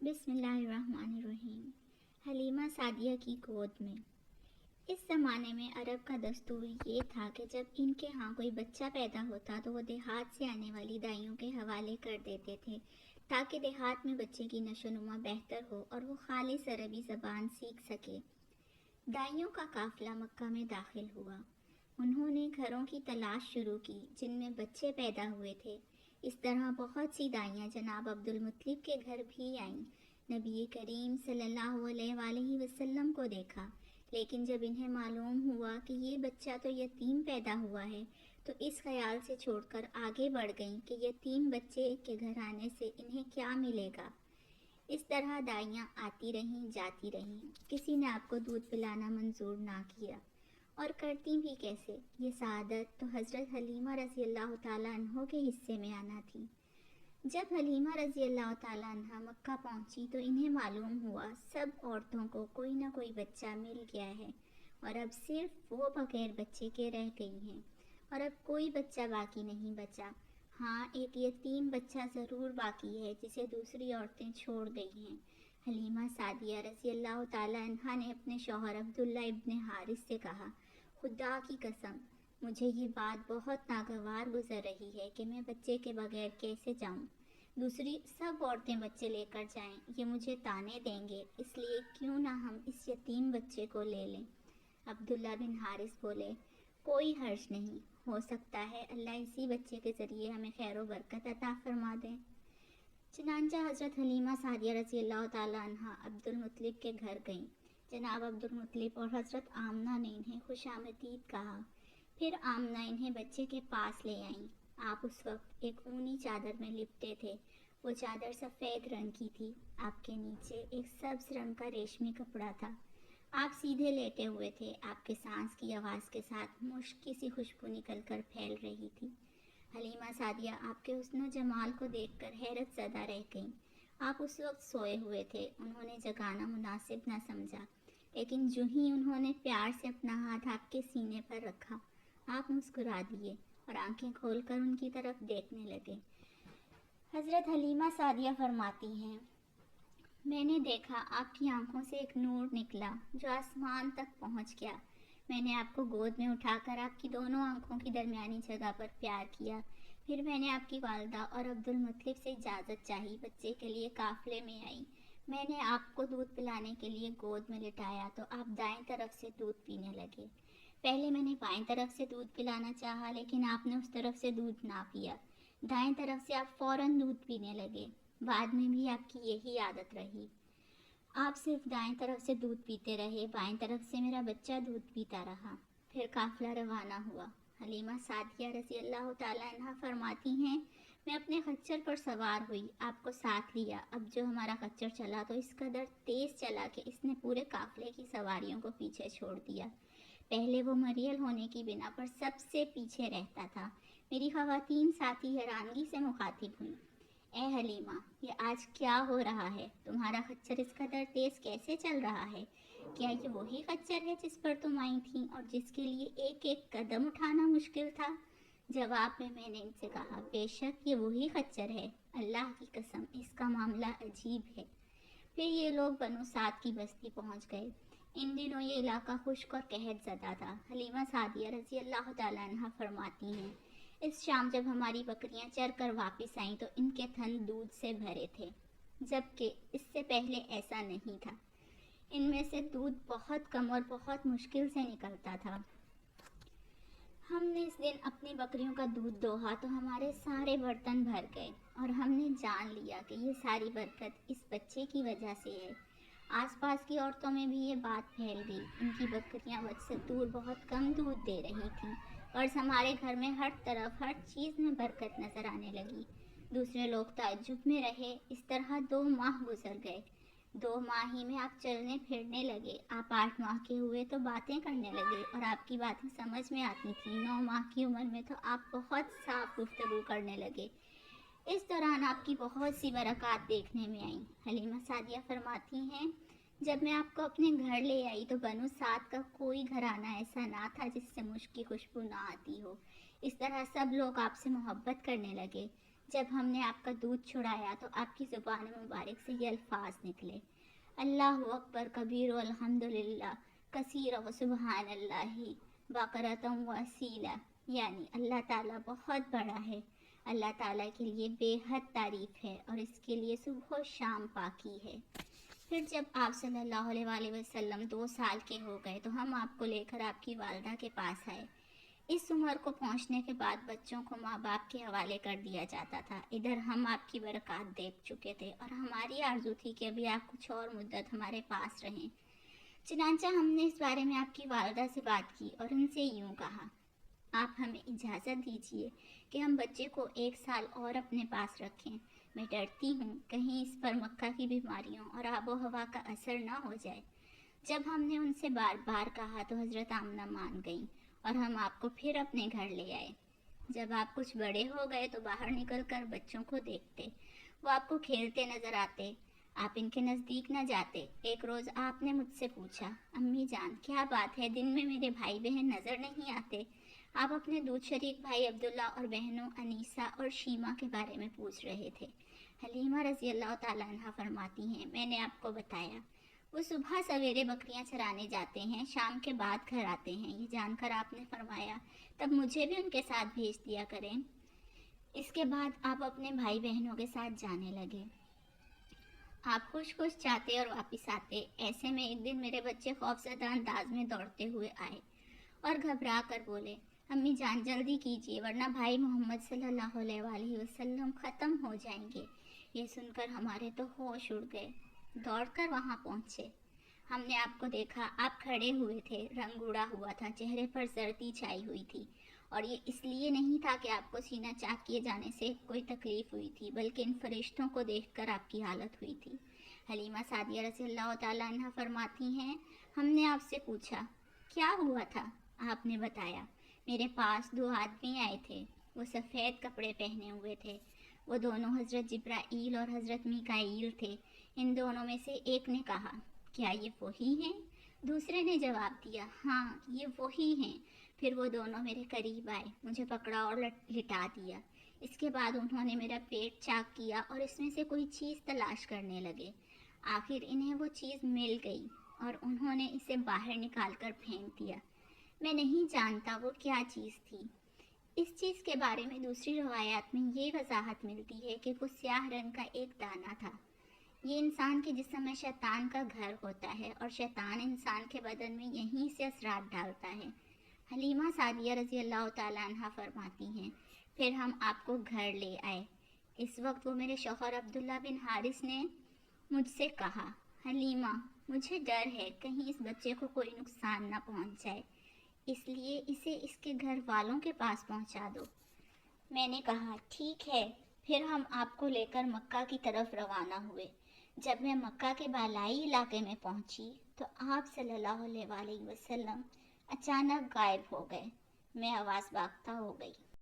بسم اللہ الرحمن الرحیم۔ حلیمہ سعدیہ کی گود میں۔ اس زمانے میں عرب کا دستور یہ تھا کہ جب ان کے ہاں کوئی بچہ پیدا ہوتا تو وہ دیہات سے آنے والی دائیوں کے حوالے کر دیتے تھے تاکہ دیہات میں بچے کی نشو و نما بہتر ہو اور وہ خالص عربی زبان سیکھ سکے۔ دائیوں کا قافلہ مکہ میں داخل ہوا۔ انہوں نے گھروں کی تلاش شروع کی جن میں بچے پیدا ہوئے تھے۔ اس طرح بہت سی دائیاں جناب عبدالمطلب کے گھر بھی آئیں۔ نبی کریم صلی اللہ علیہ وآلہ وسلم کو دیکھا، لیکن جب انہیں معلوم ہوا کہ یہ بچہ تو یتیم پیدا ہوا ہے تو اس خیال سے چھوڑ کر آگے بڑھ گئیں کہ یتیم بچے کے گھر آنے سے انہیں کیا ملے گا۔ اس طرح دائیاں آتی رہیں جاتی رہیں، کسی نے آپ کو دودھ پلانا منظور نہ کیا، اور کرتی بھی کیسے؟ یہ سعادت تو حضرت حلیمہ رضی اللہ تعالیٰ عنہ کے حصے میں آنا تھی۔ جب حلیمہ رضی اللہ تعالیٰ عنہ مکہ پہنچی تو انہیں معلوم ہوا سب عورتوں کو کوئی نہ کوئی بچہ مل گیا ہے اور اب صرف وہ بغیر بچے کے رہ گئی ہیں، اور اب کوئی بچہ باقی نہیں بچا۔ ہاں، ایک یتیم بچہ ضرور باقی ہے جسے دوسری عورتیں چھوڑ گئی ہیں۔ حلیمہ سعدیہ رضی اللہ تعالیٰ عنہ نے اپنے شوہر عبداللہ ابن حارث سے کہا، خدا کی قسم مجھے یہ بات بہت ناگوار گزر رہی ہے کہ میں بچے کے بغیر کیسے جاؤں۔ دوسری سب عورتیں بچے لے کر جائیں، یہ مجھے طعنے دیں گے، اس لیے کیوں نہ ہم اس یتیم بچے کو لے لیں۔ عبداللہ بن حارث بولے، کوئی حرج نہیں، ہو سکتا ہے اللہ اسی بچے کے ذریعے ہمیں خیر و برکت عطا فرما دیں۔ چنانچہ حضرت حلیمہ سعدیہ رضی اللہ تعالیٰ عنہ عبدالمطلب کے گھر گئیں۔ جناب عبدالمطلب اور حضرت آمنہ نے انہیں خوش آمدید کہا۔ پھر آمنہ انہیں بچے کے پاس لے آئیں۔ آپ اس وقت ایک اونی چادر میں لپٹے تھے۔ وہ چادر سفید رنگ کی تھی۔ آپ کے نیچے ایک سبز رنگ کا ریشمی کپڑا تھا۔ آپ سیدھے لیٹے ہوئے تھے۔ آپ کے سانس کی آواز کے ساتھ مشک کی سی خوشبو نکل کر پھیل رہی تھی۔ حلیمہ سعدیہ آپ کے حسن و جمال کو دیکھ کر حیرت زدہ رہ گئیں۔ آپ اس وقت سوئے ہوئے تھے، انہوں نے جگانا مناسب نہ سمجھا، لیکن جو ہی انہوں نے پیار سے اپنا ہاتھ آپ کے سینے پر رکھا، آپ مسکرا دیے اور آنکھیں کھول کر ان کی طرف دیکھنے لگے۔ حضرت حلیمہ سعدیہ فرماتی ہیں، میں نے دیکھا آپ کی آنکھوں سے ایک نور نکلا جو آسمان تک پہنچ گیا۔ میں نے آپ کو گود میں اٹھا کر آپ کی دونوں آنکھوں کی درمیانی جگہ پر پیار کیا۔ پھر میں نے آپ کی والدہ اور عبدالمطلب سے اجازت چاہی، بچے کے لیے قافلے میں آئی۔ میں نے آپ کو دودھ پلانے کے لیے گود میں لٹایا تو آپ دائیں طرف سے دودھ پینے لگے۔ پہلے میں نے بائیں طرف سے دودھ پلانا چاہا، لیکن آپ نے اس طرف سے دودھ نہ پیا۔ دائیں طرف سے آپ فوراً دودھ پینے لگے۔ بعد میں بھی آپ کی یہی عادت رہی۔ آپ صرف دائیں طرف سے دودھ پیتے رہے، بائیں طرف سے میرا بچہ دودھ پیتا رہا۔ پھر قافلہ روانہ ہوا۔ حلیمہ سعدیہ رضی اللہ تعالیٰ عنہ فرماتی ہیں، میں اپنے خچر پر سوار ہوئی، آپ کو ساتھ لیا۔ اب جو ہمارا خچر چلا تو اس قدر تیز چلا کہ اس نے پورے قافلے کی سواریوں کو پیچھے چھوڑ دیا۔ پہلے وہ مریل ہونے کی بنا پر سب سے پیچھے رہتا تھا۔ میری خواتین ساتھی حیرانگی سے مخاطب ہوئیں، اے حلیمہ، یہ آج کیا ہو رہا ہے؟ تمہارا خچر اس قدر تیز کیسے چل رہا ہے؟ کیا یہ وہی خچر ہے جس پر تم آئی تھیں اور جس کے لیے ایک ایک قدم اٹھانا مشکل تھا؟ جواب میں نے ان سے کہا، بے شک یہ وہی خچر ہے، اللہ کی قسم اس کا معاملہ عجیب ہے۔ پھر یہ لوگ بنو سعد کی بستی پہنچ گئے۔ ان دنوں یہ علاقہ خشک اور قحط زدہ تھا۔ حلیمہ سعدیہ رضی اللہ تعالیٰ عنہ فرماتی ہیں، اس شام جب ہماری بکریاں چر کر واپس آئیں تو ان کے تھن دودھ سے بھرے تھے، جبکہ اس سے پہلے ایسا نہیں تھا۔ ان میں سے دودھ بہت کم اور بہت مشکل سے نکلتا تھا۔ ہم نے اس دن اپنی بکریوں کا دودھ دوہا تو ہمارے سارے برتن بھر گئے، اور ہم نے جان لیا کہ یہ ساری برکت اس بچے کی وجہ سے ہے۔ آس پاس کی عورتوں میں بھی یہ بات پھیل گئی، ان کی بکریاں وجہ سے دور بہت کم دودھ دے رہی تھیں، اور ہمارے گھر میں ہر طرف ہر چیز میں برکت نظر آنے لگی۔ دوسرے لوگ تعجب میں رہے۔ اس طرح 2 ماہ گزر گئے۔ 2 ماہ ہی میں آپ چلنے پھرنے لگے۔ آپ 8 ماہ کے ہوئے تو باتیں کرنے لگے اور آپ کی باتیں سمجھ میں آتی تھیں۔ 9 ماہ کی عمر میں تو آپ بہت صاف گفتگو کرنے لگے۔ اس دوران آپ کی بہت سی برکات دیکھنے میں آئیں۔ حلیمہ سعدیہ فرماتی ہیں، جب میں آپ کو اپنے گھر لے آئی تو بنو سعد کا کوئی گھرانہ ایسا نہ تھا جس سے مشک کی خوشبو نہ آتی ہو۔ اس طرح سب لوگ آپ سے محبت کرنے لگے۔ جب ہم نے آپ کا دودھ چھڑایا تو آپ کی زبان مبارک سے یہ الفاظ نکلے: اللہ اکبر کبیر الحمدللہ کثیر و سبحان اللہ بقرۃ و اصیلا، یعنی اللہ تعالیٰ بہت بڑا ہے، اللہ تعالیٰ کے لیے بے حد تعریف ہے اور اس کے لیے صبح و شام پاکی ہے۔ پھر جب آپ صلی اللہ علیہ وآلہ وسلم 2 سال کے ہو گئے تو ہم آپ کو لے کر آپ کی والدہ کے پاس آئے۔ اس عمر کو پہنچنے کے بعد بچوں کو ماں باپ کے حوالے کر دیا جاتا تھا۔ ادھر ہم آپ کی برکات دیکھ چکے تھے اور ہماری آرزو تھی کہ ابھی آپ کچھ اور مدت ہمارے پاس رہیں۔ چنانچہ ہم نے اس بارے میں آپ کی والدہ سے بات کی اور ان سے یوں کہا: آپ ہمیں اجازت دیجیے کہ ہم بچے کو 1 سال اور اپنے پاس رکھیں۔ میں ڈرتی ہوں کہیں اس پر مکہ کی بیماریوں اور آب و ہوا کا اثر نہ ہو جائے۔ جب ہم نے ان سے بار بار کہا تو حضرت آمنہ مان گئیں اور ہم آپ کو پھر اپنے گھر لے آئے۔ جب آپ کچھ بڑے ہو گئے تو باہر نکل کر بچوں کو دیکھتے، وہ آپ کو کھیلتے نظر آتے، آپ ان کے نزدیک نہ جاتے۔ ایک روز آپ نے مجھ سے پوچھا: امی جان کیا بات ہے، دن میں میرے بھائی بہن نظر نہیں آتے؟ آپ اپنے دودھ شریک بھائی عبداللہ اور بہنوں انیسہ اور شیمہ کے بارے میں پوچھ رہے تھے۔ حلیمہ رضی اللہ تعالیٰ عنہ فرماتی ہیں: میں نے آپ کو بتایا وہ صبح سویرے بکریاں چرانے جاتے ہیں، شام کے بعد گھر آتے ہیں۔ یہ جان کر آپ نے فرمایا: تب مجھے بھی ان کے ساتھ بھیج دیا کریں۔ اس کے بعد آپ اپنے بھائی بہنوں کے ساتھ جانے لگے۔ آپ خوش خوش جاتے اور واپس آتے۔ ایسے میں ایک دن میرے بچے خوفزدہ انداز میں دوڑتے ہوئے آئے اور گھبرا کر بولے: امی جان جلدی کیجیے ورنہ بھائی محمد صلی اللہ علیہ وآلہ وسلم ختم ہو جائیں گے۔ یہ سن کر ہمارے تو ہوش اڑ گئے۔ دوڑ کر وہاں پہنچے، ہم نے آپ کو دیکھا، آپ کھڑے ہوئے تھے، رنگ اڑا ہوا تھا، چہرے پر زردی چھائی ہوئی تھی، اور یہ اس لیے نہیں تھا کہ آپ کو سینہ چاک کیے جانے سے کوئی تکلیف ہوئی تھی، بلکہ ان فرشتوں کو دیکھ کر آپ کی حالت ہوئی تھی۔ حلیمہ سعدیہ رضی اللہ تعالیٰ عنہ فرماتی ہیں: ہم نے آپ سے پوچھا کیا ہوا تھا؟ آپ نے بتایا: میرے پاس 2 آدمی آئے تھے، وہ سفید کپڑے پہنے ہوئے تھے، وہ دونوں حضرت جبرائیل اور حضرت میکائیل تھے۔ ان دونوں میں سے ایک نے کہا: کیا یہ وہی ہیں؟ دوسرے نے جواب دیا: ہاں یہ وہی ہیں۔ پھر وہ دونوں میرے قریب آئے، مجھے پکڑا اور لٹا دیا۔ اس کے بعد انہوں نے میرا پیٹ چاک کیا اور اس میں سے کوئی چیز تلاش کرنے لگے۔ آخر انہیں وہ چیز مل گئی اور انہوں نے اسے باہر نکال کر پھینک دیا۔ میں نہیں جانتا وہ کیا چیز تھی۔ اس چیز کے بارے میں دوسری روایات میں یہ وضاحت ملتی ہے کہ وہ سیاہ رنگ کا ایک دانہ تھا۔ یہ انسان کے جسم میں شیطان کا گھر ہوتا ہے اور شیطان انسان کے بدن میں یہیں سے اثرات ڈالتا ہے۔ حلیمہ سعدیہ رضی اللہ تعالیٰ عنہ فرماتی ہیں: پھر ہم آپ کو گھر لے آئے۔ اس وقت وہ میرے شوہر عبداللہ بن حارث نے مجھ سے کہا: حلیمہ مجھے ڈر ہے کہیں اس بچے کو کوئی نقصان نہ پہنچ جائے، اس لیے اسے اس کے گھر والوں کے پاس پہنچا دو۔ میں نے کہا: ٹھیک ہے۔ پھر ہم آپ کو لے کر مکہ کی طرف روانہ ہوئے۔ جب میں مکہ کے بالائی علاقے میں پہنچی تو آپ صلی اللہ علیہ وآلہ وسلم اچانک غائب ہو گئے۔ میں حواس باختہ ہو گئی۔